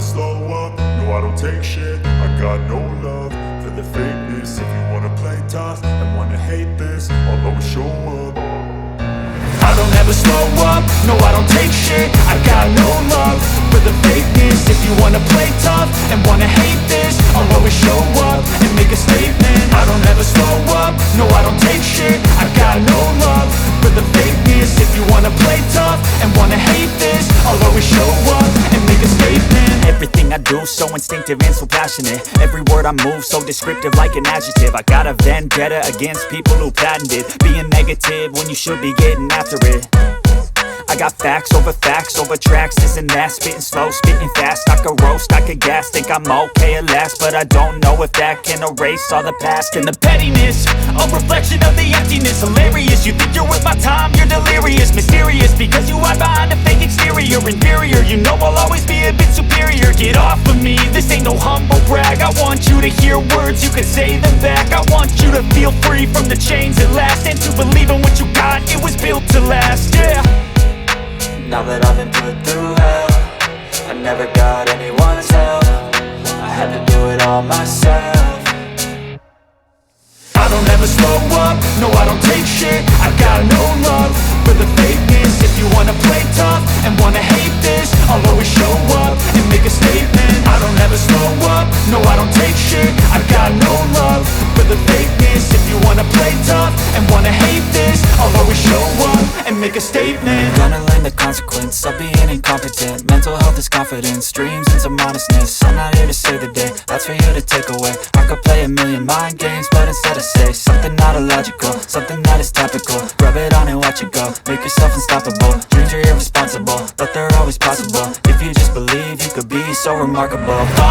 slow up, no I don't take shit. I got no love for the fakeness. If you wanna play tough and wanna hate this, I'll always show up. I don't ever slow up, no I don't take shit. I got no love for the fakeness. If you wanna play tough and wanna hate this, I'll always show up and make a statement. I don't ever slow up, no I don't take shit. I got no love for the fakeness. If you wanna play tough and wanna hate this, I'll always show up and make a statement. Everything I do so instinctive and so passionate. Every word I move so descriptive like an adjective. I got a vendetta against people who patented being negative when you should be getting after it. I got facts over tracks, this and that. Spitting slow, spitting fast, I could roast, I could gas. Think I'm okay at last, but I don't know if that can erase all the past. And the pettiness, a reflection of the emptiness. Hilarious, you think you're worth my time, you're delirious. Mysterious, because you hide behind a fake exterior. Inferior, you know I'll always be a bit superior. Get off of me, this ain't no humble brag. I want you to hear words, you can say them back. I want you to feel free from the chains at last, and to believe in what you got, it was built to last, yeah. Now that I've been put through hell, I never got anyone's help. I had to do it all myself. I don't ever slow up, no I don't take shit. I got no love for the fakeness. If you wanna play tough and wanna hate this, I'll always show up and make a statement. I don't ever slow up, no I don't take shit. I got no love for the fakeness. If you wanna play tough and wanna hate this, I'll always show up and make a statement. Gonna learn the consequence of being incompetent. Mental health is confidence, dreams and some honestness. I'm not here to save the day, that's for you to take away. I could play a million mind games, but instead I say something not illogical, something that is topical. Rub it on and watch it go, make yourself unstoppable. Dreams are irresponsible, but they're always possible. If you just believe, you could be so remarkable.